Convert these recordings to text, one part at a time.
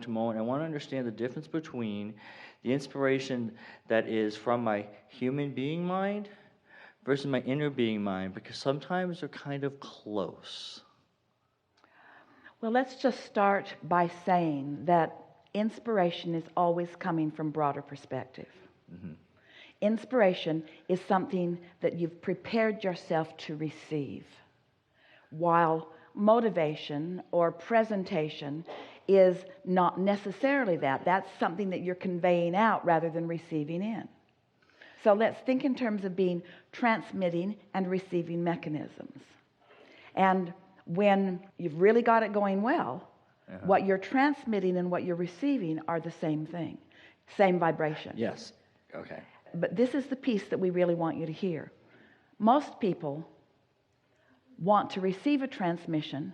to moment. I want to understand the difference between the inspiration that is from my human being mind versus my inner being mind, because sometimes they're kind of close. Well, let's just start by saying that inspiration is always coming from broader perspective. Mm-hmm. Inspiration is something that you've prepared yourself to receive, while motivation or presentation is not necessarily that. That's something that you're conveying out rather than receiving in. So let's think in terms of being transmitting and receiving mechanisms. And when you've really got it going well, what you're transmitting and what you're receiving are the same thing, same vibration. Yes. Okay. But this is the piece that we really want you to hear. Most people want to receive a transmission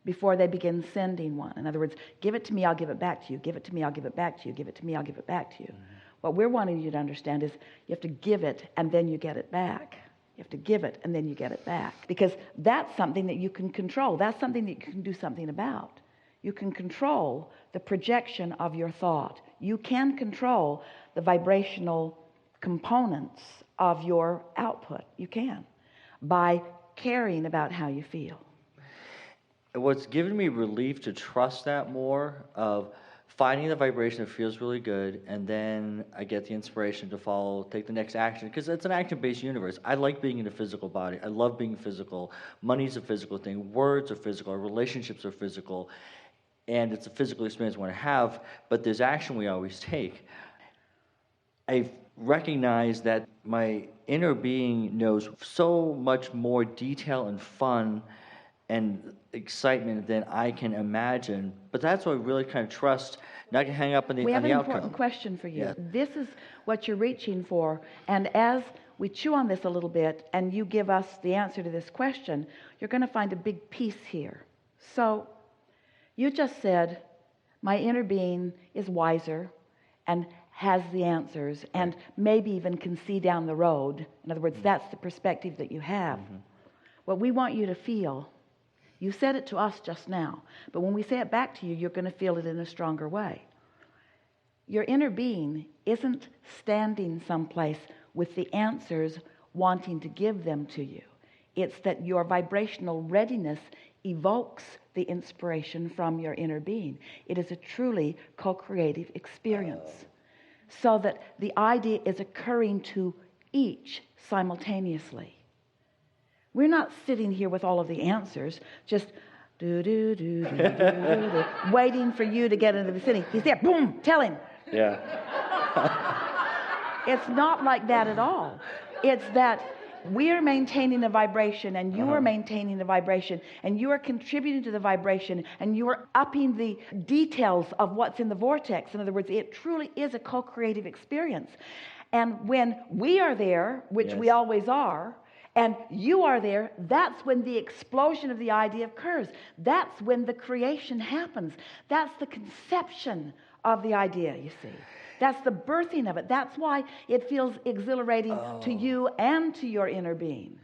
before they begin sending one. In other words, give it to me, I'll give it back to you. Give it to me, I'll give it back to you. Give it to me, I'll give it back to you. Mm-hmm. What we're wanting you to understand is you have to give it and then you get it back. You have to give it and then you get it back. Because that's something that you can control. That's something that you can do something about. You can control the projection of your thought. You can control the vibrational components of your output. You can, by caring about how you feel. What's given me relief to trust that more, of finding the vibration that feels really good, and then I get the inspiration to follow, take the next action, because it's an action-based universe. I like being in a physical body. I love being physical. Money's a physical thing. Words are physical. Our relationships are physical. And it's a physical experience we want to have, but there's action we always take. I've recognized that my inner being knows so much more detail and fun and excitement than I can imagine. But that's what I really kind of trust, not to hang up on the outcome. We have an important question for you. Yeah. This is what you're reaching for. And as we chew on this a little bit and you give us the answer to this question, you're going to find a big piece here. So you just said, my inner being is wiser and has the answers and maybe even can see down the road. In other words, that's the perspective that you have. Mm-hmm. What we want you to feel, you said it to us just now, but when we say it back to you, you're going to feel it in a stronger way. Your inner being isn't standing someplace with the answers wanting to give them to you. It's that your vibrational readiness evokes the inspiration from your inner being. It is a truly co-creative experience. So that the idea is occurring to each simultaneously. We're not sitting here with all of the answers, just waiting for you to get into the vicinity. He's there, boom, tell him. Yeah. It's not like that at all. It's that we're maintaining a vibration and you are maintaining a vibration and you are contributing to the vibration and you are upping the details of what's in the vortex. In other words, it truly is a co-creative experience. And when we are there, which we always are, and you are there, that's when the explosion of the idea occurs. That's when the creation happens. That's the conception of the idea, you see. That's the birthing of it. That's why it feels exhilarating to you and to your inner being.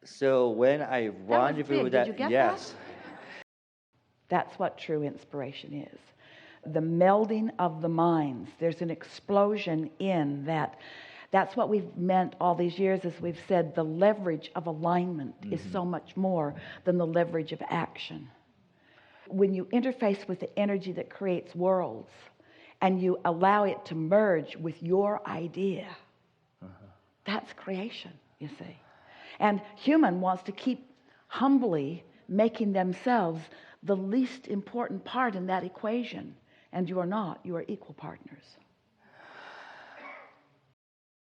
So when I rendezvous with that, did you get that? That's what true inspiration is. The melding of the minds. There's an explosion in that. That's what we've meant all these years, as we've said, the leverage of alignment is so much more than the leverage of action. When you interface with the energy that creates worlds, and you allow it to merge with your idea, that's creation, you see. And human wants to keep humbly making themselves the least important part in that equation. And you are not. You are equal partners.